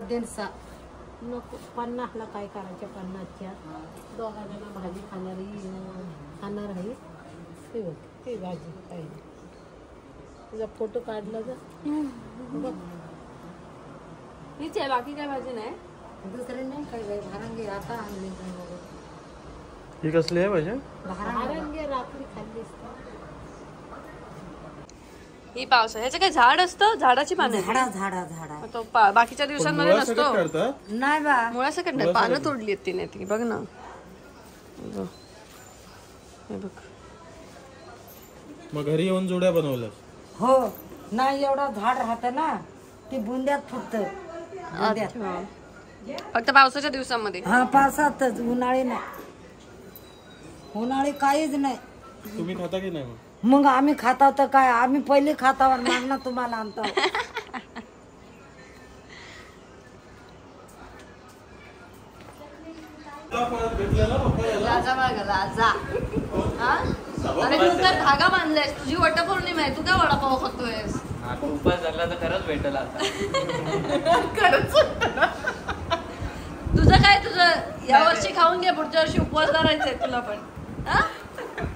देणसा नको 50ला काय करायच्या 50च्या दोघांना भाजी खाणार आहे ते बघ ते भाजी पाहिजे तुझा फोटो काढला तर बघ हीच आहे बाकी काय भाजी नाही दुसरे नाही काय बाई भारंगी आता आणली ही कसली आहे भाजी भारंगी रात्री खाल्लीस ही पावसा ह्याचं काय झाड असतं झाडाची पानं झाडा तो बाकीच्या दिवसांमध्ये नसतो नाही बा मुळासकट पानं तोडली आहेत तिने ती बघ ना हे बघ मग घरी येऊन जोड्या बनवल्या हो नाही एवढा झाड राहतं ना ती बुंद्यात फक्त फक्त पावसाच्या दिवसांमध्ये हा पावसातच उन्हाळी नाही उन्हाळी काहीच नाही तुम्ही खाता की नाही मग आम्ही खाता तर काय आम्ही पहिले खातावर मागणं तुम्हाला आणतो राजा बघ राजा अरे तू तर धागा बांधलायस तुझी वटपौर्णिमा आहे तू काय वडापाव खातोयस उपास झाला तर खरंच भेटेल आता खरंच तुझं काय तुझं या वर्षी खाऊन घे पुढच्या वर्षी उपवास करायचंय तुला पण हा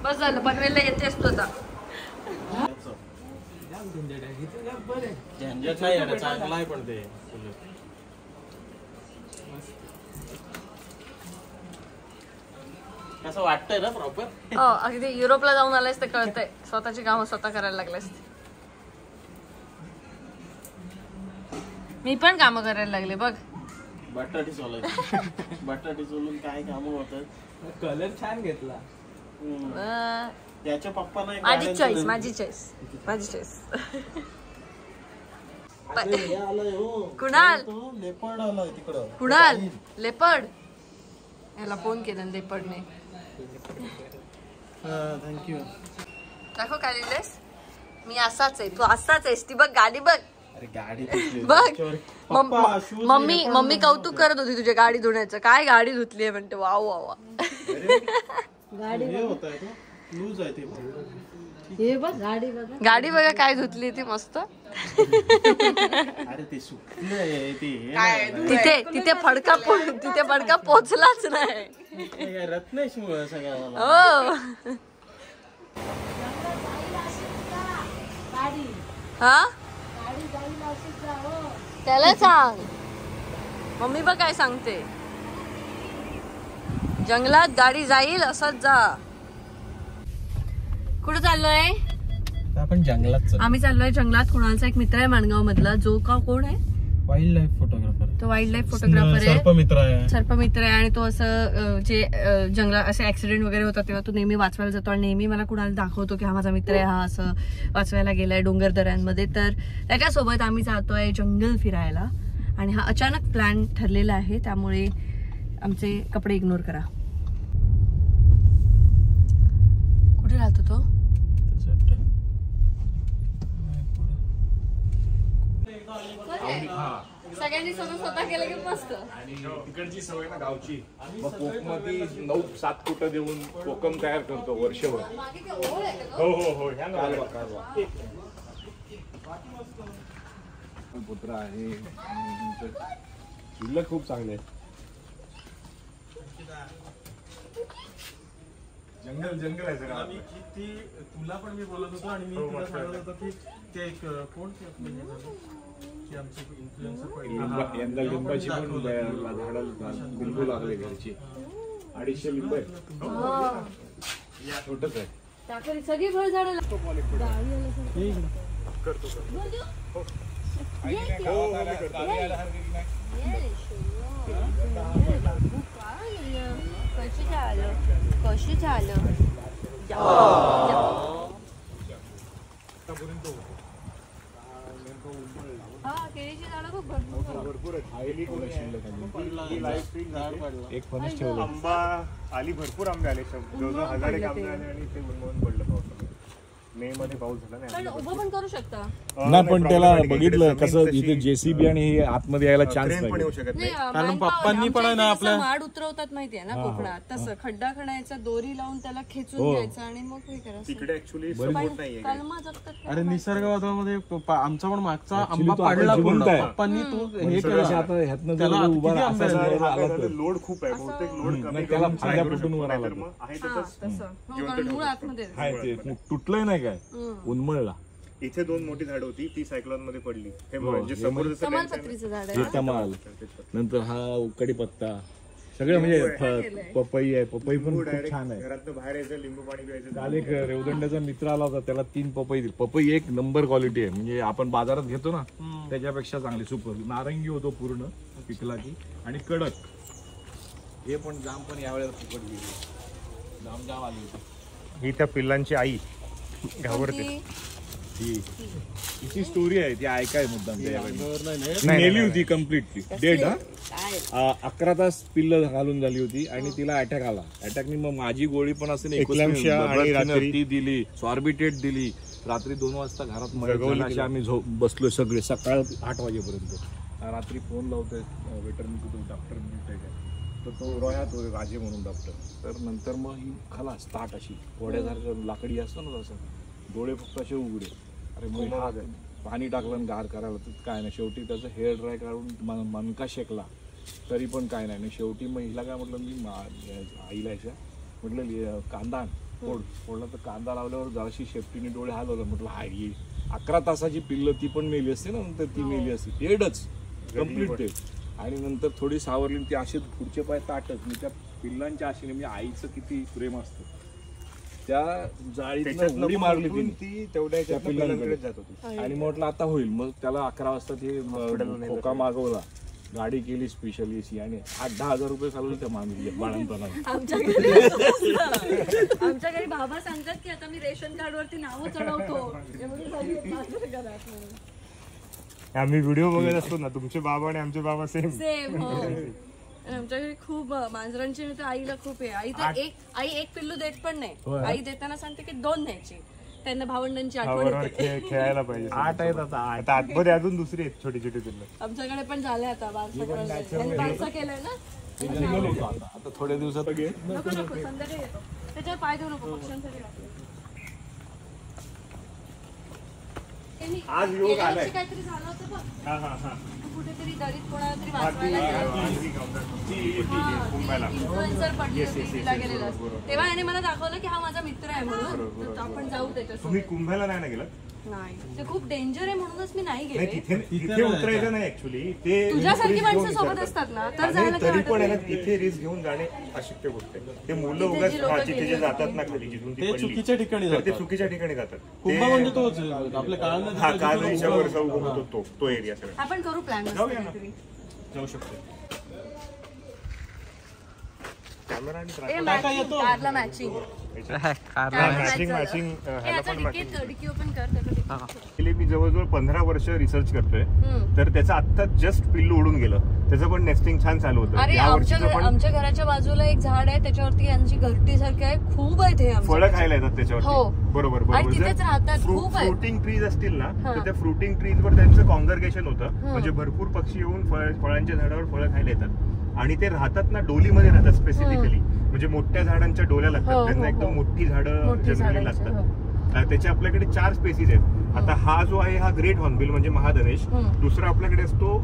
बस झालं पनवेलला येतेस तू आता झंझट नाही चांगला आहे पण ते असं वाटतंय ना प्रॉपर हो अगदी युरोपला जाऊन आलायस ते कळतंय स्वतःची कामं स्वतः करायला लागलेस मी पण कामं करायला लागले बघ बटाटी सोलायची बटाटी सोलून काय काम होतात कलर छान घेतला याच्या पप्पा नाही माझी चॉईस माझी चॉईस माझी चॉईस कुणाल लेपर्ड आलाय तिकडं कुणाल लेपर्ड याला फोन केला लेपर्डने थँक्यू दाखव काय लिहिलेस मी असाच आहे तू असाच आहेस ती बघ गाडी बघ अरे गाडी बघ मम्मी कौतुक करत होती तुझ्या गाडी धुण्याचं काय गाडी धुतली आहे म्हणते वाव वावा गाडी होत आहे लूज आहे ते हे बघ गाडी बघा काय धुतली ती मस्त अरे ते सुकलंय ते तिथे फडका पोचलाच नाही रत्नेश मुळे सगळ्या हो हा त्याला सांग मम्मी बघ काय सांगते जंगलात गाडी जाईल असंच जा कुठं चाललोय आपण जंगलात आम्ही चाललोय जंगलात कुणालचा एक मित्र आहे माणगाव मधला जो का कोण आहे वाईल्ड लाईफ फोटोग्राफर तो वाईल्ड लाईफ फोटोग्राफर आहे सर्पमित्र आहे आणि तो असं जे जंगलात असे ऍक्सिडेंट वगैरे होतात तेव्हा तो नेहमी वाचवायला जातो आणि नेहमी मला कुणाला दाखवतो की हा माझा मित्र आहे हा असं वाचवायला गेलाय डोंगर दऱ्यांमध्ये तर त्याच्यासोबत आम्ही जातोय जंगल फिरायला आणि हा अचानक प्लॅन ठरलेला आहे त्यामुळे आमचे कपडे इग्नोर करा कुठे राहतो तो सगळ्यांनी स्वतः केलं की मस्त आणि तिकडची सवय ना गावची मग कोकमध्ये 9-7 फुटं देऊन कोकम तयार करतो वर्षभर हो हो हो ह्या पुत्र आहे शिल्लक खूप चांगले जंगल जंगल आहे सगळं ती तुला पण मी बोलत होतो आणि मी तुला सांगत होतो की ते एक कोण की आमचे इन्फ्लुएन्सर यंदा लिंबाची पण झाडं बिलकुल लागले घरची 250 लिंब आहे छोटच आहे सगळी फळ झाडं कशी झालं केळीची झाडं खूप भरपूर एक फणस ठेवलं आंबा आली भरपूर आंबे आले जवळजवळ 1000 आंबे आले आणि ते उन्मळून पडलं पावसामध्ये मे मध्ये पाऊस झाला पण उभं पण करू शकता ना, पण त्याला बघितलं कसं इथे जेसीबी आणि हे आतमध्ये यायला चान्स पण नाही. येऊ शकत नाही. कारण पप्पांनी पण आहे ना आपल्या माड उतरवतात माहितीये ना कोकणात, तसं खड्डा खणायचा, दोरी लावून त्याला खेचून घ्यायचं आणि मग हे करायचं. तिकडे ऍक्च्युली सपोर्ट नाहीये. कलमा जगतात का? अरे निसर्गवादामध्ये आमचा पण मागचा आंबा तो पाडला आपण पूर्ण जिवंत आहे. पप्पांनी तो हे हे केला आता ह्यातनं त्याला जर किती उभा राहा- आंबे असा आहेत? जर आला तर लोड खूप आहे, बहुतेक लोड कमी नाही, त्याला करून फांद्या करू फुटून शकतो, वर आला नाहीतर मग आहे हा, तसंच तसं हो, कारण मूळ आतमध्ये आहे. हाय ते तुटलंय नाही काय उन्मळला. इथे 2 मोठी झाड होती, ती सायक्लॉन मध्ये पडली. हे म्हणजे समोर जसं कमालपत्रीचं झाड आहे हे कमाल, नंतर हा कडीपत्ता सगळं म्हणजे पपई आहे. पपई पण खूप छान आहे. घरातनं बाहेर यायचं, लिंबू पाणी प्यायचं. काल एक रेवदंड्याचा मित्र आला होता, त्याला 3 पपई दिली. पपई एक नंबर क्वालिटी आहे, म्हणजे आपण बाजारात घेतो ना त्याच्यापेक्षा चांगली, सुपर. नारंगी होतो पूर्ण पिकला की, आणि कडक. हे पण जाम पण यावेळेला फुकट गेली, जाम आली होती. ही त्या पिल्लांची आई घाबरते. तिची स्टोरी आहे, ती ऐकाय मुद्दाम त्यावेळी. मेली होती कम्प्लिटली डेड. 11 तास पिल्ल घालून झाली होती आणि तिला अटॅक आला. अटॅकनी मग माझी गोळी पण असं एक्लाम्शिया आणि रात्री ती दिली, सॉर्बिटेट दिली. रात्री 2 वाजता घरात मग आम्ही बसलो सगळे, सकाळ 8 वाजेपर्यंत. रात्री फोन लावतोय वेटरनी, कुठे डॉक्टर मिळतोय काय, तर तो रोह्यात राजे म्हणून डॉक्टर. तर नंतर मग ही खलास ताट अशी घोड्यासारखं लाकडी असतो ना तसं, डोळे फक्त असे उघडे. अरे मग हा पाणी टाकलं आणि गार करायला, तर काय नाही. शेवटी त्याचं हेअर ड्राय काढून मनका शेकला तरी पण काय नाही. शेवटी मग हिला काय म्हटलं मी आईला याच्या म्हटलं कांदा फोडला, तर कांदा लावल्यावर जराशी शेफ्टीने डोळे हलवलं. म्हटलं आई 11 तासाची पिल्ल ती पण मेली असते ना, नंतर ती मेली असते. डेडच कम्प्लीट डेड. आणि नंतर थोडी सावरली, ती असे पुढचे पाय ताटच. मी त्या पिल्लांच्या आशेने, म्हणजे आईचं किती प्रेम असतं, त्या जाळीतनं उडी मारली ती तेवढ्या पिल्लांकडे जात होती. आणि म्हटलं आता होईल. मग त्याला 11 वाजता ते खोका मागवला, गाडी केली स्पेशली सी, आणि 8-10 हजार रुपये चालवले त्या मामी बाळांपणा. आमच्या घरी बाबा सांगतात की आता मी रेशन कार्ड वरती नावं चढवतो. आम्ही व्हिडिओ बघत असतो ना, तुमचे बाबा आणि आमचे बाबा सेम. हो. आमच्या घरी खूप मांजरांची तर आईला खूप आहे. आई एक पिल्लू देत पण नाही. आई देताना सांगते की 2 न्यायची. त्यांना भावंडांची आठवण येते. खेळायला पाहिजे. 8 आहेत आता आतमध्ये अजून दुसरी आहेत छोटी छोटी पिल्लं. आमच्याकडे पण झाले आता बारसा केलंय ना आता थोड्या दिवसात नको संध्याकाळी येतो. त्याच्यावर पाय देऊ नको पक्ष्यांसाठी. आज योग आलाय. काहीतरी झालं होतं बघ, कुठेतरी दरीत कोणाला तरी वाचवायला इन्फ्लुएन्सर पडली होती, तिला गेलेला. तेव्हा याने मला दाखवलं की हा माझा मित्र आहे म्हणून, आपण जाऊ त्याच्यासोबत. तुम्ही कुंभाला नाही ना गेलात? नाही, ते खूप डेंजर आहे म्हणूनच मी नाही गेले. तिथे उतरायचं नाही ऍक्च्युली. ते तुझ्यासारखी माणसं सोबत असतात ना तर जायला तरी पण आहे ना, तिथे रिस्क घेऊन जाणे अशक्य गोष्ट आहे. ते मुलं उगाच तिथे जे जातात ना खाली, जिथून ते चुकीच्या ठिकाणी ते जातात. चुकीच्या ठिकाणी जातात. कुंभा म्हणजे तोच आपल्या हा काळाच्या वरचा उभं होतो तो एरिया सगळा. आपण करू प्लॅन. जाऊ शकतो. कॅमेरा आणि कारला मॅचिंग डिकी ओपन कर. मी जवळजवळ 15 वर्ष रिसर्च करतोय, तर त्याचं आता जस्ट पिल्लू उडून गेलं. त्याचं पण नेस्टिंग छान चालू होतं. अरे आमच्या घराच्या बाजूला एक झाड आहे, त्याच्यावरती यांची घरटी सारखी आहे, खूप आहे ते. फळं खायला येतात त्याच्यावर. बरोबर राहतात. फ्रुटिंग ट्रीज असतील ना, तर त्या फ्रुटिंग ट्रीज वर त्यांचं कॉंग्रगेशन होतं. म्हणजे भरपूर पक्षी येऊन फळांच्या झाडावर फळं खायला येतात. आणि ते राहतात ना, डोलीमध्ये राहतात स्पेसिफिकली. म्हणजे मोठ्या झाडांच्या डोल्या लागतात त्यांना, एकदम मोठी झाडं जनरली लागतात. त्याचे आपल्याकडे 4 स्पेसीज आहेत. आता हा जो आहे हा ग्रेट हॉर्नबिल म्हणजे महाधनेश. दुसरा आपल्याकडे असतो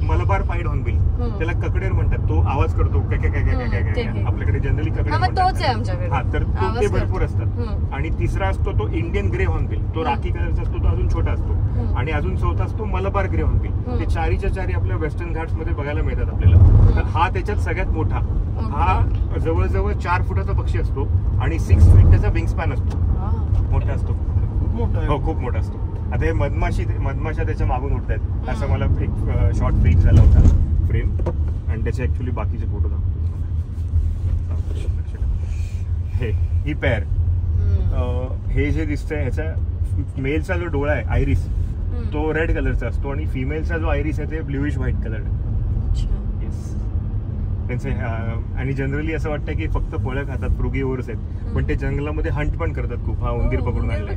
मलबार पाईड हॉर्नबिल, त्याला ककडेर म्हणतात. तो आवाज करतो आपल्याकडे जनरली ककडेर म्हणतात. हा, तर ते भरपूर असतात. आणि तिसरा असतो तो इंडियन ग्रे हॉर्नबिल, तो राखी कलरचा असतो, तो अजून छोटा असतो. आणि अजून चौथा असतो मलबार ग्रे हॉर्नबिल. ते 4च्या 4 आपल्या वेस्टर्न घाट्स मध्ये बघायला मिळतात आपल्याला. तर हा त्याच्यात सगळ्यात मोठा. हा जवळजवळ 4 फुटाचा पक्षी असतो आणि 6 फीट त्याचा विंगस्पॅन असतो. मोठा असतो, खूप मोठा. हो, खूप मोठा असतो. आता हे मधमाशा त्याच्या मागून उडत आहेत. असं मला एक शॉर्ट फ्रीज झाला होता फ्रेम, आणि त्याचे ऍक्च्युली बाकीचे फोटो ही पेअर. हे जे दिसतंय ह्याचा मेलचा जो डोळा आहे आयरिस, तो रेड कलरचा असतो, आणि फिमेलचा जो आयरिस आहे ते ब्ल्यूइश व्हाईट कलर. येस, त्यांचे आणि जनरली असं वाटतं की फक्त फळं खातात, फ्रुगीवोरस आहेत, पण ते जंगलामध्ये हंट पण करतात खूप. हा उंदीर पकडून आणलाय.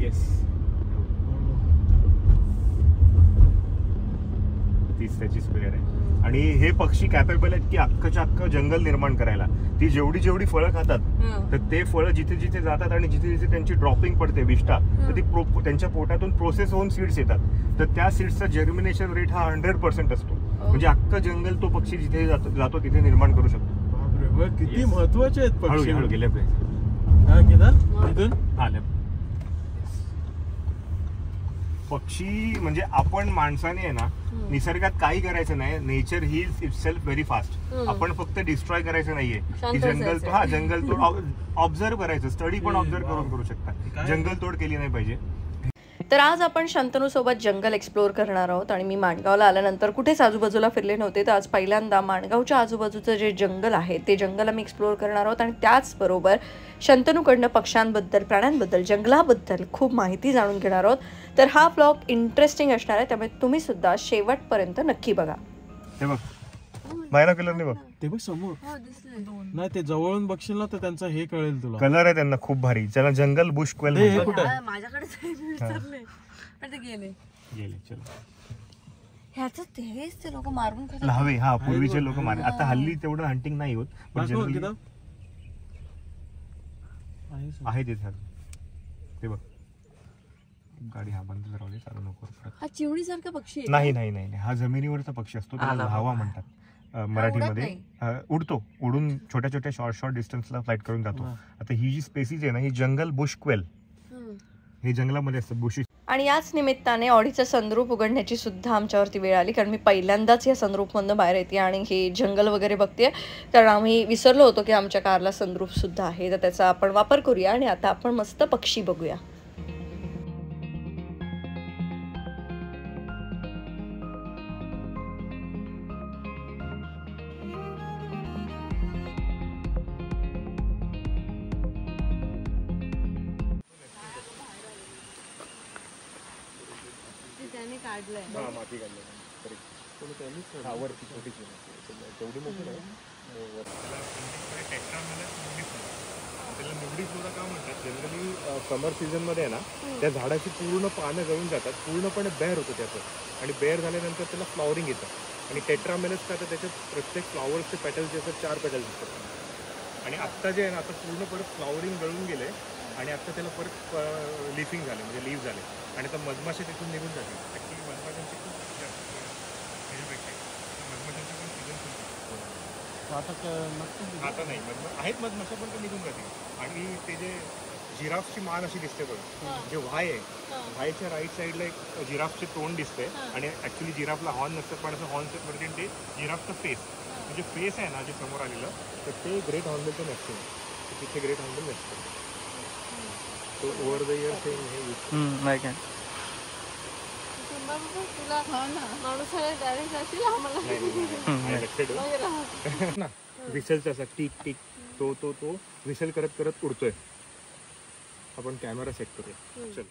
येस, तीच त्याची स्पेअर आहे. आणि हे पक्षी कॅपेबल आहेत की अख्खच्या अख्खं जंगल निर्माण करायला. ती जेवढी फळं खातात तर ते फळं जिथे जिथे जातात आणि जिथे जिथे त्यांची ड्रॉपिंग पडते विष्ठा, तर ती त्यांच्या पोटातून प्रोसेस होऊन सीड्स येतात. तर त्या सीड्सचा जर्मिनेशन रेट हा 100% असतो. म्हणजे अख्खं जंगल तो पक्षी जिथे जातो तिथे निर्माण करू शकतो. किती महत्वाचे आहेत पक्षी. हळू गेल्या पाहिजे. इथून आल्या पक्षी म्हणजे आपण माणसाने आहे ना, निसर्गात काही करायचं नाही. Nature heels itself very fast. आपण फक्त डिस्ट्रॉय करायचं नाहीये. की जंगल तोड ऑब्झर्व करायचं, स्टडी पण ऑब्झर्व करून करू शकता. जंगल तोड केली नाही पाहिजे. तर आज आपण शंतनू सोबत जंगल एक्सप्लोअर करणार आहोत. आणि मी माणगावला आल्यानंतर कुठेच आजूबाजूला फिरले नव्हते, तर आज पहिल्यांदा माणगावच्या आजूबाजूचं जे जंगल आहे ते जंगल आम्ही एक्सप्लोअर करणार आहोत. आणि त्याचबरोबर शंतनूकडनं पक्ष्यांबद्दल, प्राण्यांबद्दल, जंगलाबद्दल खूप माहिती जाणून घेणार आहोत. तर हा ब्लॉग इंटरेस्टिंग असणार आहे, त्यामुळे तुम्ही सुद्धा शेवटपर्यंत नक्की बघा. हे बघ बायनॉक्युलरने बघ, ते बघ समोर. नाही ते जवळून बघशील ना तर त्यांचा हे कळेल तुला. कलर आहे त्यांना खूप भारी. त्याला जंगल बुश क्वेल ते लोक मारून हवे. हा, पूर्वीचे लोक मारे. आता हल्ली तेवढं हंटिंग नाही होत, पण जनरली आहे तिथे. ते बघ गाडी. हा बंद राहू, चालू नको. हा चिवणी सारखा पक्षी नाही, हा जमिनीवरचा पक्षी असतो, त्याला धावा म्हणतात मराठीमध्ये. उडून छोट्या शॉर्ट डिस्टन्सला फ्लाईट करून जातो. आता ही जी स्पेसीज आहे ना, ही जंगल बुश क्वेल, हे जंगलामध्ये असतात बुशी. आणि याच निमित्ताने ऑडीचं सनरूफ उघडण्याची सुद्धा आमच्यावरती वेळ आली, कारण मी पहिल्यांदाच या सनरूफमधनं बाहेर येते आणि हे जंगल वगैरे बघते. कारण आम्ही विसरलो होतो की आमच्या कारला सनरूफ सुद्धा आहे, तर त्याचा आपण वापर करूया. आणि आता आपण मस्त पक्षी बघूया. माती त्याला निवडी फ्लोरा का म्हणतात? जनरली समर सीझन मध्ये आहे ना, त्या झाडाची पूर्ण पानं गळून जातात, पूर्णपणे बेअर होतं त्याचं. आणि बेअर झाल्यानंतर त्याला फ्लॉवरिंग येतं. आणि टेट्रामेलस का तर त्याच्यात प्रत्येक फ्लॉवरचे पेटल्स जे असतात 4 पेटल्स असतात. आणि आत्ता जे आहे ना, आता पूर्ण परत फ्लॉवरिंग गळून गेले आणि आता त्याला परत लिफिंग झाले, म्हणजे लीव्ह झाले. आणि आता मधमाशा तिथून निघून जाते. ॲक्च्युली मधमाशांची खूप मधमाशांचे पण सीझन आता नाही आहेत मधमाशा, पण ते निघून जाते. आणि ते जे जिराफची मान अशी दिसते बघा, जे व्हाय आहे, व्हायच्या राईट साईडला एक जिराफचे तोंड दिसते. आणि ॲक्च्युली जिराफला हॉर्न नसतात, पण असं हॉर्नचं वरती ते जिराफचं फेस, म्हणजे फेस आहे ना जे समोर आलेलं, तर ते ग्रेट हॉर्नबिलचं नसते. तिथे ग्रेट हॉर्नबिल नसते. तो ओव्हर द इयर नाही काय विसलचा असा टिक टिक, तो विसल करत करत उडतोय. आपण कॅमेरा सेट करूया. चल.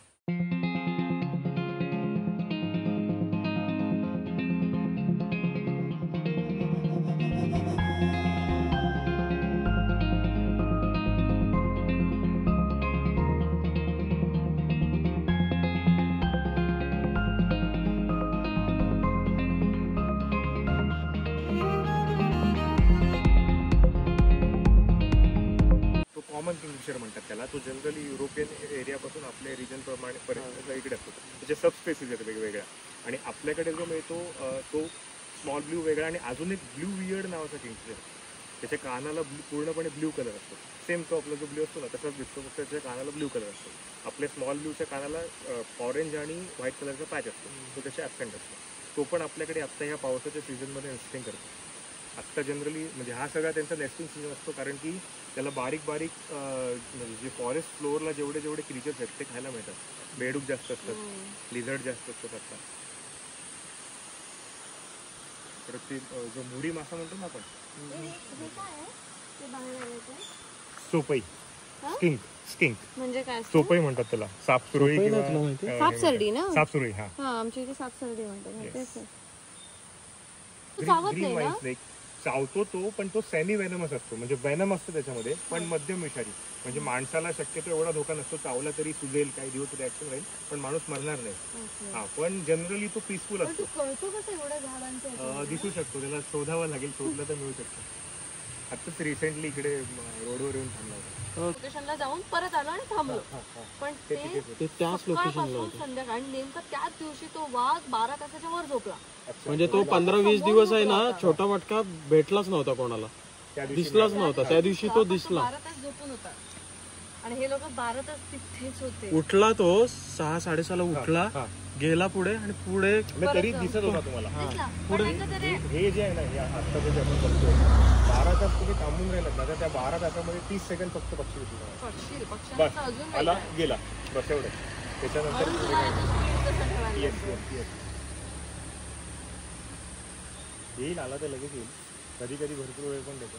कॉमन किंगफिशर म्हणतात त्याला. तो जनरली युरोपियन एरियापासून आपल्या रिजन प्रमाणे पर्यंत इकडे असतो. त्याचे सब स्पेसीज आहेत वेगवेगळ्या. आणि आपल्याकडे जो मिळतो तो स्मॉल ब्ल्यू वेगळा, आणि अजून एक ब्ल्यू वियर्ड नावाचा किंगफिशर. त्याच्या कानाला पूर्णपणे ब्ल्यू कलर असतो. सेम तो आपला जो ब्ल्यू असतो ना तसाच दिसतो, फक्त त्याच्या कानाला ब्ल्यू कलर असतो. आपल्या स्मॉल ब्ल्यूच्या कानाला ऑरेंज आणि व्हाईट कलरचा पॅच असतो, तो त्याच्या ॲबसेंट असतो. तो पण आपल्याकडे आत्ता ह्या पावसाच्या सीझनमध्ये नेस्टिंग करतो. आत्ता जनरली म्हणजे हा सगळा त्यांचा नेस्टिंग सीझन असतो, कारण की त्याला बारीक म्हणजे जे फॉरेस्ट फ्लोअरला जेवढे क्रिचर्स आहेत ते खायला मिळतात. बेडूक जास्त असतात, लिझर्ड जास्त असतात. आत्ता परत ते जो मुडी मासा म्हणतो ना आपण, चोपई, स्किंक म्हणजे काय? चोपई म्हणतात त्याला. सापसुरई किंवा सापसरडी ना? सापसुरई. हा, आमच्या इथे सापसरडी म्हणतात. चावतो तो, पण तो सेमी वेनमस असतो, म्हणजे वेनम असतो त्याच्यामध्ये पण मध्यम विषारी. म्हणजे माणसाला शक्यतो एवढा धोका नसतो, चावला तरी सुजेल, काही दिवस रिॲक्शन राहील पण माणूस मरणार नाही. हा, पण जनरली तो पीसफुल असतो. दिसू शकतो, त्याला शोधावा लागेल, शोधलं तर मिळू शकतो. आताच रिसेंटली इकडे रोडवर येऊन थांबला होता. लोकेशनला जाऊन परत आलो आणि थांबलो. पण ते त्याच लोकेशनला संध्याकाळी नेमकं त्याच दिवशी तो वाघ 12 तासाच्या वर झोपला. म्हणजे तो 15-20 दिवस आहे ना, छोटा मटका भेटलाच नव्हता कोणाला, दिसलाच नव्हता. त्या दिवशी तो दिसला. 12 तास झोपून होता आणि हे लोक 12 तास तिथेच होते. उठला तो 6-6:30 उठला, गेला पुढे आणि पुढे तरी दिसत होता तुम्हाला. पुढे हे जे आहे ना, आता जे आपण करतोय 12 तास तुम्ही थांबून राहिलात ना, त्या 12 तासामध्ये 30 सेकंड फक्त पक्षी होती. बस आला गेला, बस एवढं. त्याच्यानंतर येईल, आला तर लगेच येईल. कधी कधी भरपूर वेळ पण देतो.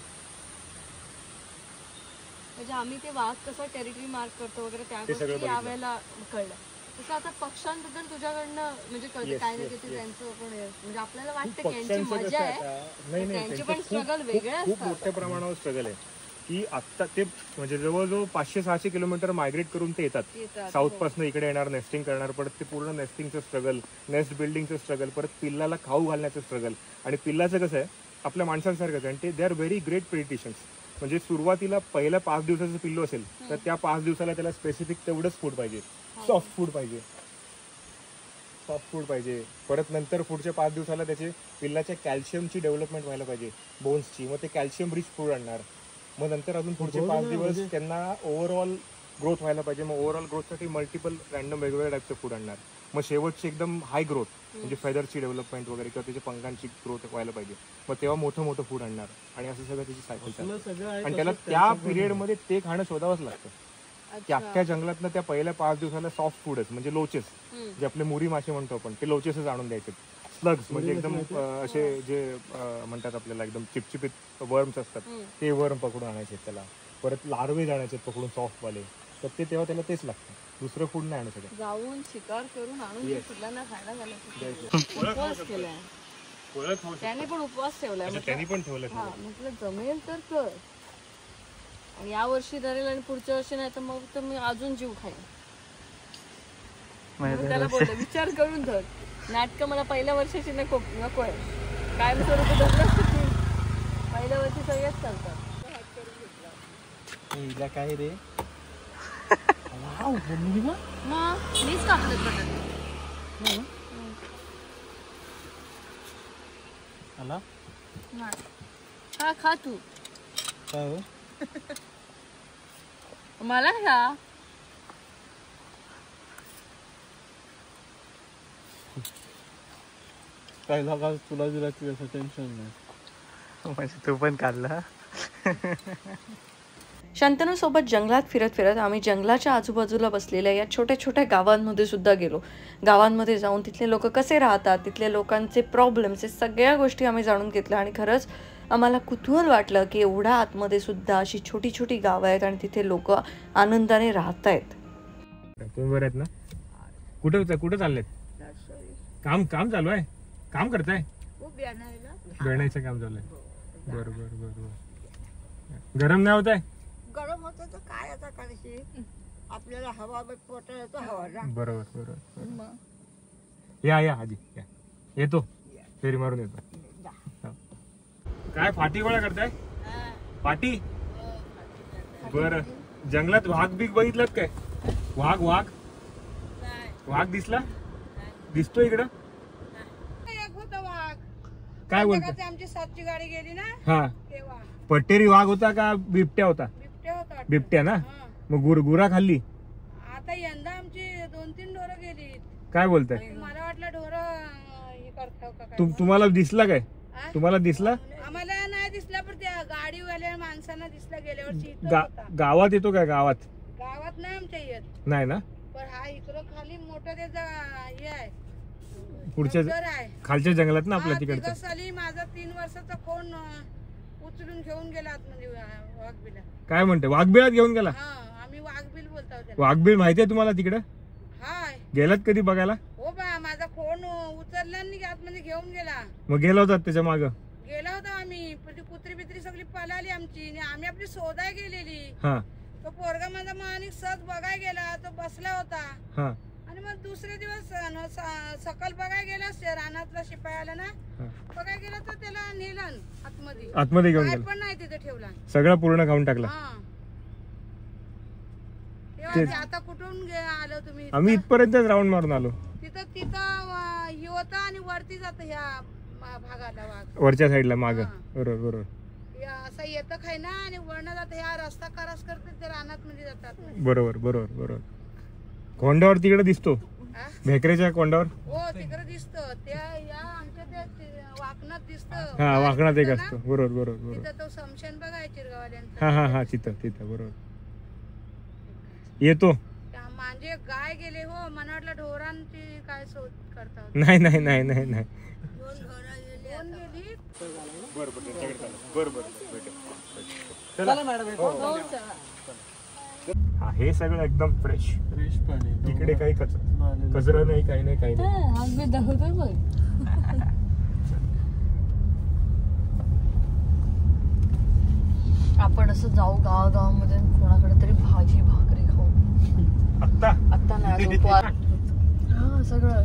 म्हणजे आम्ही ते वाघ कसं टेरिटरी मार्क करतो वगैरे त्या गोष्टी यावेळेला कळलं. तसं आता पक्ष्यांबद्दल तुझ्याकडनं म्हणजे कळतं काय नाही ते त्यांचं पण म्हणजे आपल्याला वाटतं की यांची मजा आहे, त्यांचे पण स्ट्रगल वेगळे असतात. खूप मोठ्या प्रमाणावर स्ट्रगल आहे की आता ते म्हणजे जवळजवळ 500-600 किलोमीटर मायग्रेट करून ते येतात. साऊथ पासून इकडे येणार, नेस्टिंग करणार, परत ते पूर्ण नेस्टिंगचं स्ट्रगल, नेस्ट बिल्डिंगचं स्ट्रगल, परत पिल्लाला खाऊ घालण्याचं स्ट्रगल. आणि पिल्लाचं कसं आहे आपल्या माणसांसारखंच, आणि ते दे आर व्हेरी ग्रेट प्रेडिटिशन्स. म्हणजे सुरुवातीला पहिल्या 5 दिवसाचं पिल्लू असेल तर त्या 5 दिवसाला त्याला स्पेसिफिक तेवढंच फूड पाहिजे, सॉफ्ट फूड पाहिजे. परत नंतर पुढच्या 5 दिवसाला त्याचे पिल्लाच्या कॅल्शियमची डेव्हलपमेंट व्हायला पाहिजे, बोन्सची. मग ते कॅल्शियम रिच फूड आणणार. मग नंतर अजून पुढचे 5 दिवस त्यांना ओव्हरऑल ग्रोथ व्हायला पाहिजे. मग ओव्हरऑल ग्रोथसाठी मल्टिपल रँडम वेगवेगळ्या टाईपचं फूड आणणार. मग शेवटची एकदम हाय ग्रोथ म्हणजे फेदरची डेव्हलपमेंट वगैरे किंवा त्याच्या पंखांची ग्रोथ व्हायला पाहिजे. मग तेव्हा मोठं फूड आणणार आणि असं सगळं त्याची सायकल चालते. आणि त्याला त्या पिरियडमध्ये ते खाणं शोधावंच लागतं. की अख्ख्या जंगलातनं त्या पहिल्या 5 दिवसाला सॉफ्ट फूडच म्हणजे लोचेस, जे आपले मुरी मासे म्हणतो आपण, ते लोचेसच आणून द्यायचे. स्लग्स म्हणजे एकदम असे जे म्हणतात आपल्याला एकदम चिपचिपीत वर्म्स असतात, ते वर्म पकडून आणायचे त्याला. परत लार्वे आणायचे पकडून सॉफ्टवाले. तर ते तेव्हा त्याला तेच लागतं, दुसरं फूड नाही आणू शकत. जाऊन शिकार करून आणून पिल्लांना खायला घालायचं. उपवास केलाय त्याने, पण उपवास ठेवलाय. त्यांनी पण ठेवलं. म्हटलं जमेल तर कर, आणि या वर्षी धरेल आणि पुढच्या वर्षी नाही तर मग तर मी अजून जीव खाईन. त्याला बोलले विचार करून धर. नाटकं मला पहिल्या वर्षाची नको आहे, काय स्वरूप धरलं पहिल्या वर्षी सगळ्याच चालतात. काय रे मीच कापलं बटाटे. आला खा तू. काय हो मला खा. पहिला का तुला दिला की असं टेन्शन नाही, म्हणजे तू पण काढला. शांतनू सोबत जंगलात फिरत आम्ही जंगलाच्या आजूबाजूला बसलेल्या या छोट्या छोट्या गावांमध्ये सुद्धा गेलो. गावांमध्ये जाऊन तिथले लोक कसे राहतात, तिथल्या लोकांचे प्रॉब्लेम्स, हे सगळ्या गोष्टी आम्ही जाणून घेतल्या. आणि खरंच आम्हाला कुतूहल वाटलं की एवढ्या आतमध्ये सुद्धा अशी छोटी छोटी गावं आहेत आणि तिथे लोक आनंदाने राहत आहेत. तुम्ही बरं आहेत ना? कुठे चाललेत? काम चालू आहे? काम करताय? बेण्याचं काम चालू आहे. बरोबर. गरम नाही होत आहे? गरम होतं तर काय आता करायची, आपल्याला हवा पोटा येतो हवा. बरोबर. या आजी या, येतो फेरी मारून येतो. काय फाटी गोळा करताय? फाटी. बर, जंगलात वाघ बीक बघितलात काय? वाघ दिसला? दिसतो इकडं? काय बोलत? आमची 7ची गाडी गेली ना, हा, पट्टेरी वाघ होता का बिबट्या होता? बिबट्या ना. मग गुरा खाल्ली? आता यंदा आमची 2-3 ढोरं गेली. काय बोलताय? मला वाटलं ढोरं तुम्हाला दिसला काय? तुम्हाला दिसला? आम्हाला नाही दिसला, पण त्या गाडीवाल्या माणसांना दिसला गेल्या वर्षी. गावात येतो काय? गावात नाही आमच्या येत नाही ना. पण हा इकडं खाली मोठं त्याचा हे आहे, पुढच्या खालच्या जंगलात ना आपल्या तिकडचं. साली माझा 3 वर्षाचा कोण उचलून घेऊन गेला आतमध्ये वाघबिला. काय म्हणते? वाघबिळात घेऊन गेला? आम्ही वाघबिल बोलतो. वाघबिल माहितीये तुम्हाला तिकडे? हाय. गेलात कधी बघायला? हो बा, माझा फोन उचलला आणि आतमध्ये घेऊन गेला. मग गेला होता त्याच्या माग? गेला होता आम्ही, पण शोधाय गेलेली. हा तो पोरगा माझा माणिक सहज बघाय गेला, तो बसला होता. हा आणि मग दुसरे दिवस सकाळ बघाय गेला रानातला शिपाई आला ना, बघाय गेला तर त्याला नेलं आतमध्ये घेऊन काय गेला, पण नाही तिथे ठेवला, सगळा पूर्ण खाऊन टाकला. हा तेव्हा आता कुठून आलो तुम्ही? आम्ही इथपर्यंत राऊंड मारून आलो. तिथं हे होतं आणि वरती जात ह्या भागाला वाघ वरच्या साईडला माग. बरोबर बरोबर. असं येतं खाय ना आणि वळण जात ह्या रस्ता क्रॉस करते ते रानात मध्ये जातात. बरोबर बरोबर बरोबर. कोंडावर तिकडे दिसतो, भेकरेच्या कोंडावर. हो तिकडे दिसतं, त्या या आमच्या त्या वाकणात दिसतं. हा वाकणात एक असतो. बरोबर बरोबर बरोबर. तिथं तो समशान बघाय चिरगावल्यांचा. हा हा हा तिथं तिथं बरोबर येतो. म्हणजे गाय गेले हो, मला वाटलं ढोरांची काय शोध करतात. नाही नाही नाही नाही नाही. दोन गेली. हा हे सगळं एकदम फ्रेश. फ्रेश पाणी. इकडे काही कचरा नाही, काही नाही, काही नाही. आपण असं जाऊ गावागावामध्ये कोणाकडे तरी भाजी भाकरी खाऊ. आता नाही सगळं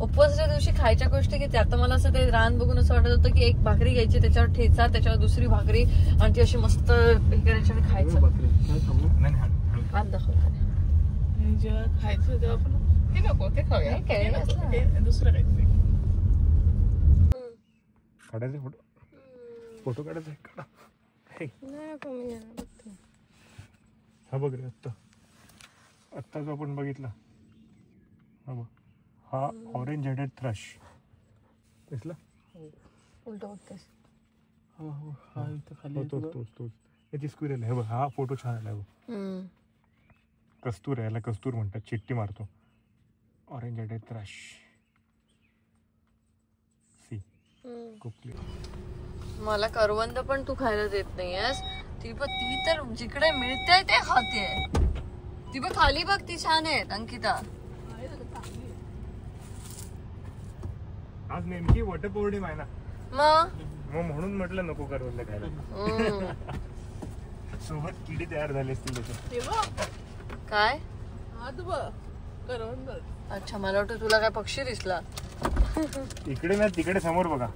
उपवासच्या दिवशी खायच्या गोष्टी घेते. आता मला असं ते रान बघून असं वाटत होतं की एक भाकरी घ्यायची, त्याच्यावर ठेचा, त्याच्यावर दुसरी भाकरी आणि ती अशी मस्त हे करायची आणि खायचं. आज दाखवतो जेव्हा खायचं तेव्हा आपण ते नको ते खाऊया, दुसरं काहीतरी काढायचे फोटो काढायचे. काढा. हा बघ रे, आत्ता जो आपण बघितला हा बघ, हा ऑरेंज हेडेड थ्रश दिसला. उलट बघतेस. तोच याची स्क्विरल आहे बघ. हा फोटो छान आला बघ. कस्तूर आहे, याला कस्तूर म्हणतात, चिट्टी मारतो. ऑरेंज हेडेड थ्रश सी कुकली. मला करवंद पण तू खायला देत नाहीयेस. ती तर जिकडे मिळते ते खाते. ती बघ खाली बघ, ती छान आहेत अंकिता. आज नेमकी वटपौर्णिमा आहे ना, मग म्हणून म्हटलं नको करवंद खायला. सोबत किडी तयार झाली असतील त्याच्यात. काय करवंद. अच्छा, मला वाटतं तुला काय पक्षी दिसला. इकडे ना तिकडे समोर बघा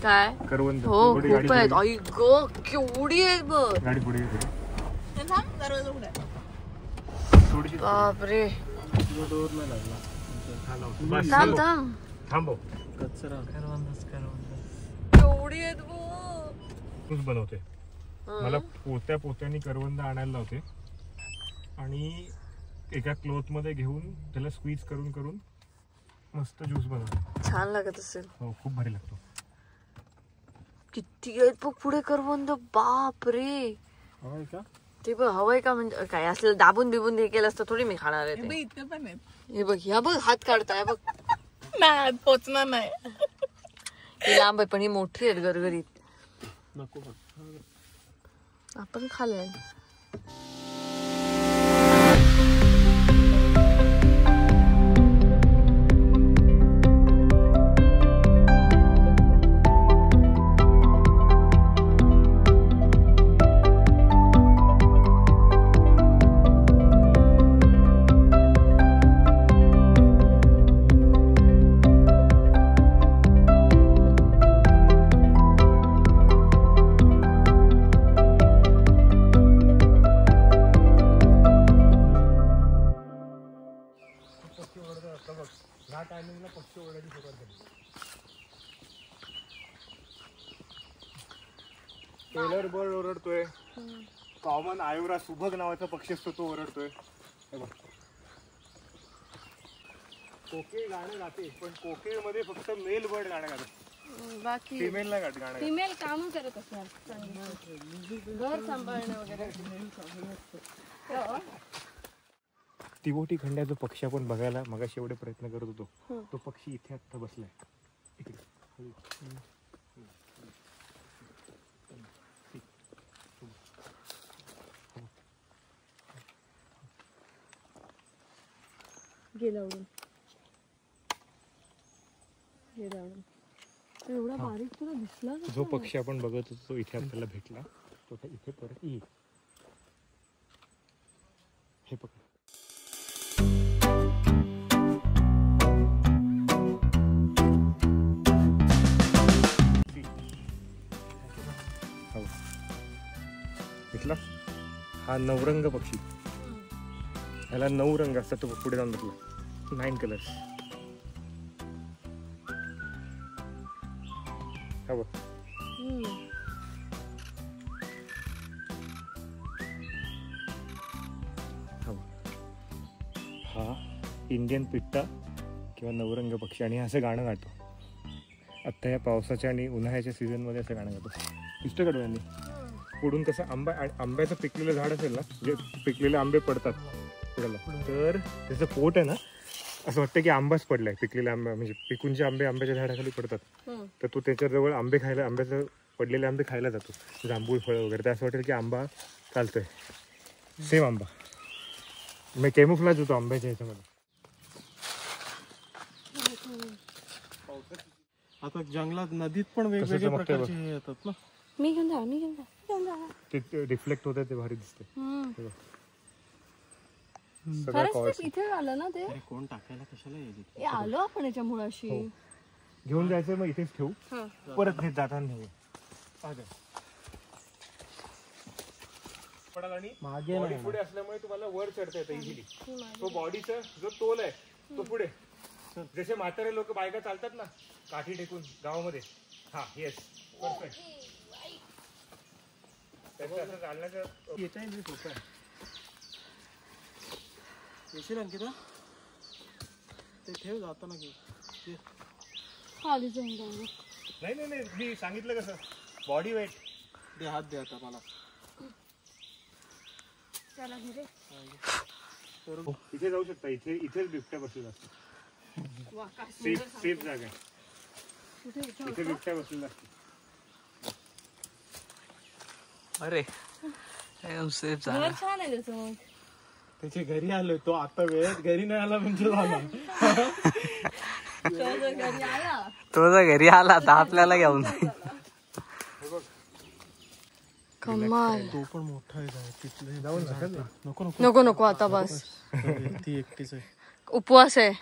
काय करवंद. हो खूप आहेत. आई ग केवढी आहेत बघ. गाडी पुढे बापरे. थांब थांबव. केवढी आहेत बघ. बनवते मला पोत्यानी करवंद आणायला लावते आणि एका क्लोथ मध्ये घेऊन त्याला स्क्वीज करून करून मस्त ज्यूस बनवते. छान लागत असेल. हो खूप भारी लागतो. किती आहेत बघ पुढे करवंद. बाप रे. ते बघ हवंय का, म्हणजे काय असलं दाबून बिबून हे केलं असतं थोडी मी खाणार आहे. इथे पण आहेत. हे बघ, ह्या बघ हात काढताय बघ. नाही पोचणार नाही. ही लांब आहे पण ही मोठी आहेत गरगरीत. नको आपण खाल्लंय. टेलर बर्ड ओरडतोय. कॉमन आयोरा सुभग नावाचा पक्षी असतो तो ओरडतोय. कोकिळ गाणं गाते पण कोकिळ मध्ये फक्त मेल बर्ड गाणं गाते, बाकी फिमेल नाही गात गाणं. फिमेल काम करत असणार, घर सांभाळणं वगैरे. तिवोटी खंड्याचा पक्षी आपण बघायला मगाशी एवढे प्रयत्न करत होतो, तो पक्षी इथे आत्ता बसलाय. गेला उडून, गेला उडून. एवढा बारीक तुला दिसला का? जो पक्षी आपण बघत होतो तो इथे आपल्याला भेटला. तो इथे परत येईल. हे पकड. भेटला. हा नवरंग पक्षी. याला 9 रंग असतात. तो पुढे जाऊन बघला 9 कलर्स. हा बघ. हा इंडियन पिट्टा किंवा नवरंग पक्षी. आणि असं गाणं गातो आत्ता या पावसाच्या आणि उन्हाळ्याच्या सीझनमध्ये. असं गाणं गातो इष्ट कडव्यांनी. पुढून कसं आंब्याचं पिकलेलं झाड असेल ना, जे पिकलेले आंबे पडतात तर त्याचं पोट आहे ना, असं वाटतं की आंबाच पडलाय. पिकलेले आंबे म्हणजे पिकूनचे आंबे आंब्याच्या झाडाखाली पडतात. तर तो त्याच्याजवळ आंब्याचं पडलेले आंबे खायला जातो. जांभूळ फळं वगैरे. तर असं वाटेल की आंबा चालतोय. सेम आंबा. मी केमोफ्लेज होतो आंब्याच्या ह्याच्यामध्ये. आता जंगलात नदीत पण वेगवेगळ्या प्रकारचे हे येतात ना. मी घेऊन जा. ते रिफ्लेक्ट होतं ते भारी दिसते. खरंच इथे आलं ना ते. कोण टाकायला कशाला येईल? आलो आपण याच्या मुळाशी. घेऊन जायचं मग इथेच ठेवू. परत हे जाताना नेऊ. आणि मागे बॉडी पुढे असल्यामुळे तुम्हाला वर चढता येतं इझिली. तो बॉडीचा जो तोल आहे तो पुढे. जसे म्हातारे लोक बायका चालतात ना काठी टेकून गावामध्ये. हा येस परफेक्ट. त्याचं असं चालण्याचं सोपं आहे. येशील अंकिता? ते ठेव जाताना घेऊ. नाही मी सांगितलं कसं बॉडी वेट. दे हात दे आता मला. इथे जाऊ शकता. इथेच बिबट्या बसलेला असतो. सेफ जागा आहे. इथे बिबट्या बसलेला असतो. अरे सेफ झाला. छान आहे त्याचं. मग त्याच्या घरी आलोय तो. आता वेळेत घरी नाही आला म्हणजे झाला. तो जर घरी आला तर आपल्याला घेऊन कमाल. तो पण मोठा आहे. तिथले नको आता बस. ती एकटीच आहे. उपवास आहे.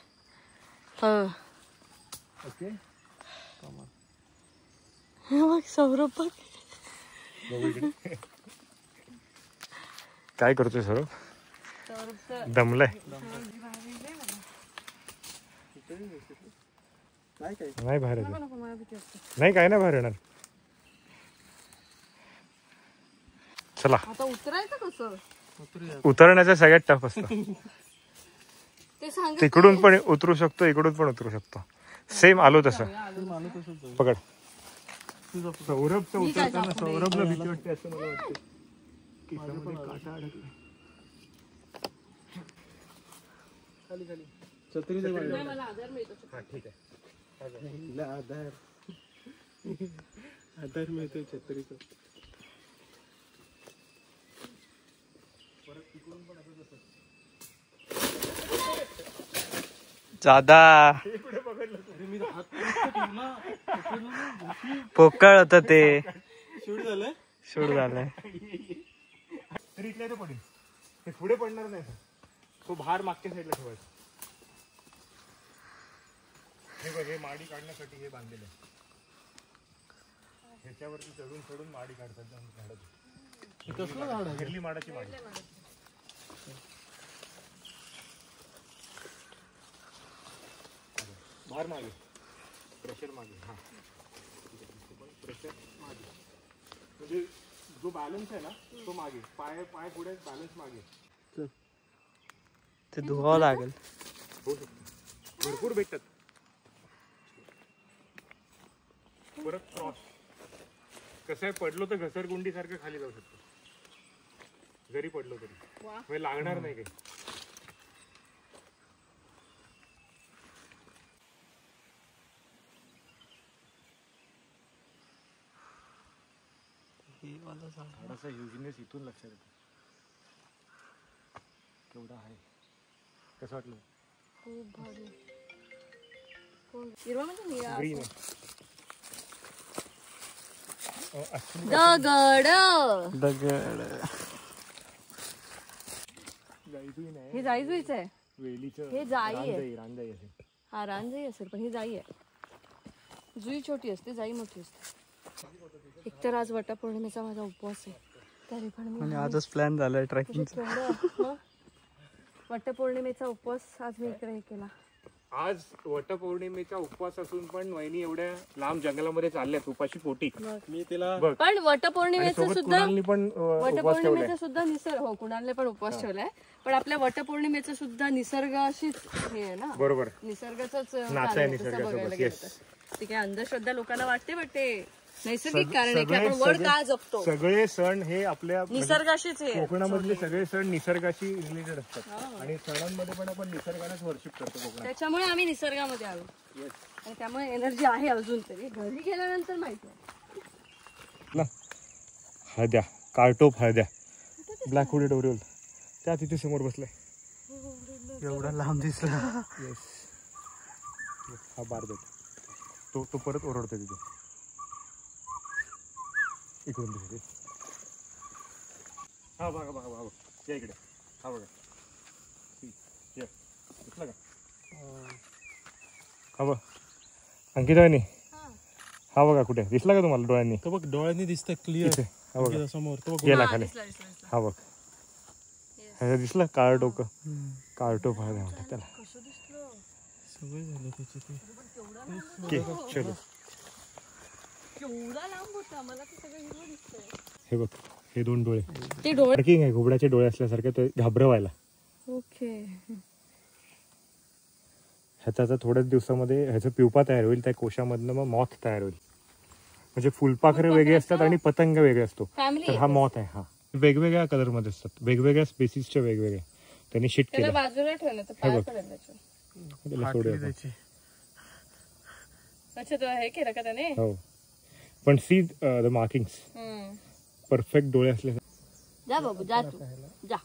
सौरभ बघ काय करतोय सौरभ? दमलाय. नाही बाहेर नाही काय नाही बाहेर येणार. चला. आता उतरायचं कसं? उतरण्याचं सगळ्यात टफ असतं. तिकडून पण उतरू शकतो, इकडून पण उतरू शकतो. सेम आलो तसं. पकड. सौरभचं उतरताना सौरभला भीती वाटते असं मला वाटतं. काटा अडकला. खाली छत्री दे. हा ठीक आहे. आधार मिळतोय छत्रीचा. जादा पोकळ होत ते. शूट झालंय. तरी इथल्या पडेल. ते पुढे पडणार नाही. तो भार मागच्या साईडला ठेवायचा. हे बघ, हे माडी काढण्यासाठी हे बांधलेलं आहे. ह्याच्यावरती चढून माडी काढतात झाडाची. कसलं झाड आहे? हिरली माडाची माडी. भार मागे, प्रेशर मागे. हा प्रेशर मागे. म्हणजे जो बॅलन्स आहे ना तो मागे. पाय पुढे, बॅलन्स मागे. ते धुवावं लागेल. होऊ शकतो. भरपूर भेटतात. परत क्रॉस. कसं आहे, पडलो तर घसरगुंडी सारखं खाली जाऊ शकतो. जरी पडलो तरी म्हणजे लागणार नाही काही. झाडाचा युजनेस इथून लक्षात येतो. केवढा आहे. कसं वाटलं? खूप भारी. हिरवा म्हणजे निळा. ग्रीन आहे. दगड दगड हे जाईजुईच आहे. वेलीचं हे जाई आहे. रांजाई असेल. हा रानजाई असेल पण ही जाई आहे. जुई छोटी असते, जाई मोठी असते. एकतर आज वटपौर्णिमेचा माझा उपवास आहे, तरी पण मी आणि आजच प्लॅन झालाय ट्रेकिंगचा. वटपौर्णिमेचा उपवास आज मी इकडे हे केला. आज वटपौर्णिमेचा उपवास असून पण वहिनी एवढ्या लांब जंगलामध्ये चालल्यात उपाशी पोटी. मी तिला पण वटपौर्णिमेचं सुद्धा पण वटपौर्णिमेचा सुद्धा निसर्ग, हो कुणालने पण उपवास ठेवलाय, पण आपल्या वटपौर्णिमेचं सुद्धा निसर्गाशीच हे आहे ना, बरोबर निसर्गाचंच नाच आहे निसर्गासोबत. येस, ती काय अंधश्रद्धा लोकांना वाटते, बट ते नैसर्गिक कारण आहे की आपण वड का जपतो. सगळे सण हे आपल्या निसर्गाशीच आहे. कोकणामधले सगळे सण निसर्गाशी रिलेटेड असतात आणि सणांमध्ये पण आपण निसर्गालाच वर्शिप करतो कोकणात. त्याच्यामुळे आम्ही निसर्गामध्ये आलो आणि त्यामुळे एनर्जी आहे अजून तरी. घरी गेल्यानंतर माहिती आहे. हळद्या, कार्टोप हळद्या, ब्लॅक हुडेड ओरिओल त्या तिथे समोर बसलाय. एवढा लांब दिसला. येस, हा बारबेट तो परत ओरडतो तिथे. इकडून दिसते. हा बघा बघा बघा या इकडे. हा बघा दिसला का? हा बघ अंकिता वहिनी, हा बघा कुठे दिसला का तुम्हाला डोळ्यांनी? तो बघ डोळ्यांनी दिसतंय क्लिअर. हा बघा समोर तो बघ. गेला खाली. हा बघ ह्याला दिसलं काळ डोकं, कार्टोप हळद्या म्हणतात त्याला. सगळं झालं त्याचे ते. चलो केवढा लांब होता, मला ते सगळं हिरवं दिसतंय. हे बघ हे दोन डोळे ते डोळे ट्रेकिंग आहे, घुबडाचे डोळे असल्यासारखे ते घाबरवायला. ओके. ह्याचा आता थोड्याच दिवसामध्ये ह्याचं प्युपा तयार होईल, त्या कोशामधनं मग मॉथ तयार होईल. म्हणजे फुलपाखरे वेगळे असतात आणि पतंग वेगळे असतो. तर हा मॉथ आहे. हा वेगवेगळ्या कलर मध्ये असतात, वेगवेगळ्या स्पेसिसच्या वेगवेगळ्या. त्यांनी शिट केलं. बाजूला ठेवलं तर पाय पडेल त्याच्या. त्याला सोडूया आपण. अच्छा तो हे केलं का त्याने? हो पण सी द मार्किंग्स परफेक्ट डोळे असले. जा बाबू जा, तू जा.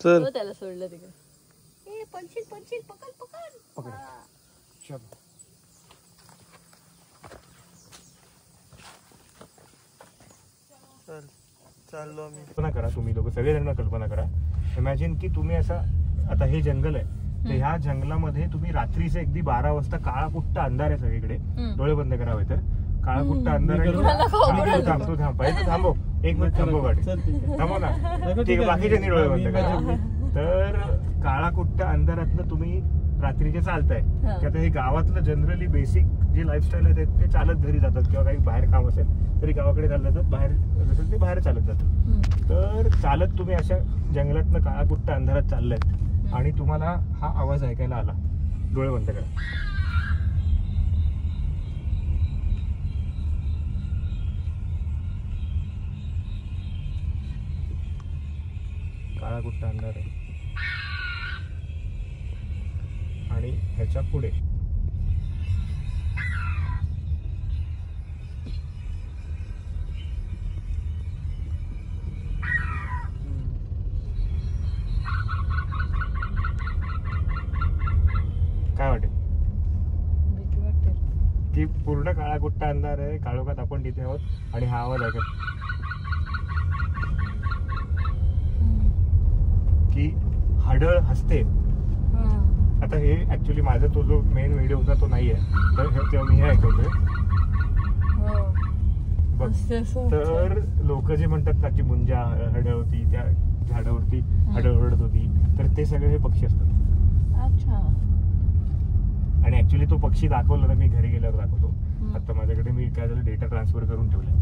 चल त्याला सोडलं तिकडे. ए पंचील पंचील पकड पकड. चाललो मी. कल्पना करा तुम्ही लोक सगळेजण कल्पना करा. इमॅजिन की तुम्ही असा, आता हे जंगल आहे, तर ह्या जंगलामध्ये तुम्ही रात्रीचे अगदी 12 वाजता काळा कुट्ट अंधार आहे सगळीकडे. डोळे बंद करावे तर काळा कुट्ट अंधार आहे. थांबतो थांबव एक मिनिट, थांबव गाडी थांबव ना. ठीक आहे, बाकीचे डोळे बंद करा. तर काळा कुट्ट अंधारातनं तुम्ही रात्रीचे चालताय की आता हे गावातलं जनरली बेसिक जे लाईफस्टाईल आहे ते चालत घरी जातात किंवा काही बाहेर काम असेल तरी गावाकडे चाललं जातात, बाहेर असेल ते बाहेर चालत जातात. तर चालत तुम्ही अशा जंगलातनं काळा कुट्ट अंधारात चाललायत आणि तुम्हाला हा आवाज ऐकायला आला. डोळे बंद करा. काळा कुट्ट अंधार आहे आणि ह्याच्या पुढे काय वाटेल? भीती वाटते की पूर्ण काळा कुट्टा अंधार आहे, काळोखात आपण तिथे आहोत आणि हा आवाज ऐकत की हाडळ हसते. आता हे ऍक्च्युली माझा तो जो मेन व्हिडिओ होता तो नाहीये, तर तेव्हा मी हे ऐकवतोय. बघ, तर लोक जे म्हणतात ना की मुंजा हडळ होती, त्या झाडावरती हडळ ओरडत होती, तर ते सगळे हे पक्षी असतात. अच्छा. आणि ऍक्च्युली तो पक्षी दाखवला ना, मी घरी गेल्यावर दाखवतो. आता माझ्याकडे मी काय झालं डेटा ट्रान्सफर करून ठेवलाय.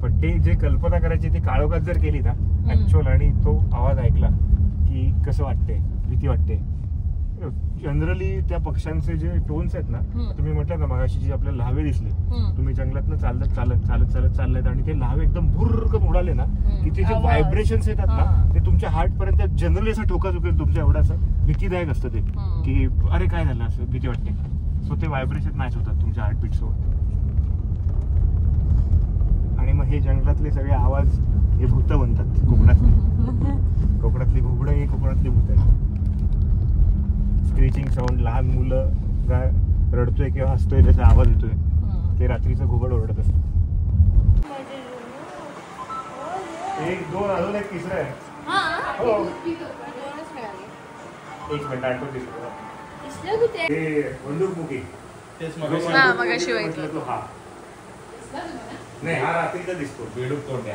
पण ते जे कल्पना करायची ती काळोखात जर केली ना ऍक्च्युअल, आणि तो आवाज ऐकला की कसं वाटते, भीती वाटते. जनरली त्या पक्ष्यांचे जे टोन्स आहेत ना, तुम्ही म्हटलं ना मगाशी जी आपल्याला लावे दिसले, तुम्ही जंगलातनं चालत चालत चालत चालत चाललेत आणि ते लावे एकदम भुर्रकन उडाले ना, की ते जे व्हायब्रेशन्स येतात ना ते तुमच्या हार्ट पर्यंत जनरली असं ठोका चुकेल तुमच्या, एवढं असं भीतीदायक असतं ते की अरे काय झालं, असं भीती वाटते. सो ते व्हायब्रेशन मॅच होतात तुमच्या हार्टबीट सोबत. आणि मग हे जंगलातले सगळे आवाज हे भूत म्हणतात कोकणातली. कोकणातली घुबडं ही कोकणातली भूत आहेत. स्क्रीचिंग साऊंड, लहान मुलं रडतोय किंवा हसतोय त्याचा आवाज येतोय ते रात्रीचं घुबड ओरडत असतं. 1 2 अजून एक तिसरं आहे. एक मिनिट आठवत ते बंदूकमुखी मगाशी बघितलं. हा नाही हा रात्रीचा दिसतो. बेडूक तोंड्या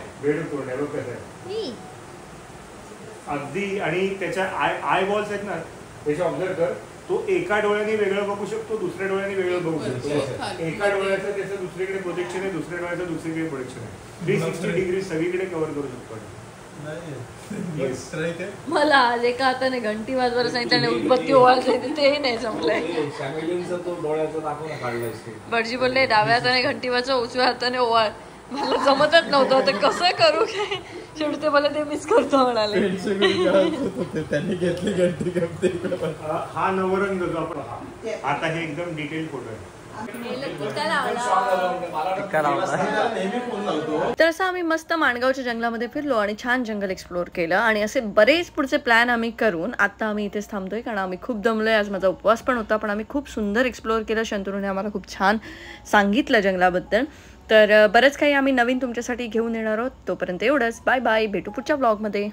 बघ कसं आहे अगदी. आणि त्याच्या आय बॉल्स आहेत ना त्याचे ऑब्झर्व कर. तो एका डोळ्याने वेगळं बघू शकतो, दुसऱ्या डोळ्याने वेगळं बघू शकतो. एका डोळ्याचं त्याचं दुसरीकडे प्रोजेक्शन आहे, दुसऱ्या डोळ्याचं दुसरीकडे प्रोजेक्शन आहे. 360 डिग्री सगळीकडे कव्हर करू शकतो. मला आज एका हाताने घंटी वाजवायला सांगितलं, उदबत्ती ओवाळायला तेही नाही जमलंय. भटजी बोलले डाव्या हाताने घंटी वाजव, उजव्या हाताने ओवाळ. मला जमतच नव्हतं ते कसं करू काय. शेवटी ते मला ते मिस करतो म्हणाले. त्यांनी घेतली घंटी. हा नवरंग जो आपण आता हे एकदम डिटेल फोटो आहे. तर असं आम्ही मस्त माणगावच्या जंगलामध्ये फिरलो आणि छान जंगल एक्सप्लोअर केलं. आणि असे बरेच पुढचे प्लॅन आम्ही करून आता आम्ही इथेच थांबतोय, कारण आम्ही खूप दमलोय. आज माझा उपवास पण होता, पण आम्ही खूप सुंदर एक्सप्लोअर केलं. शंतनूने आम्हाला खूप छान सांगितलं जंगलाबद्दल. तर बरंच काही आम्ही नवीन तुमच्यासाठी घेऊन येणार आहोत. तोपर्यंत एवढंच. Bye bye. भेटू पुढच्या ब्लॉगमध्ये.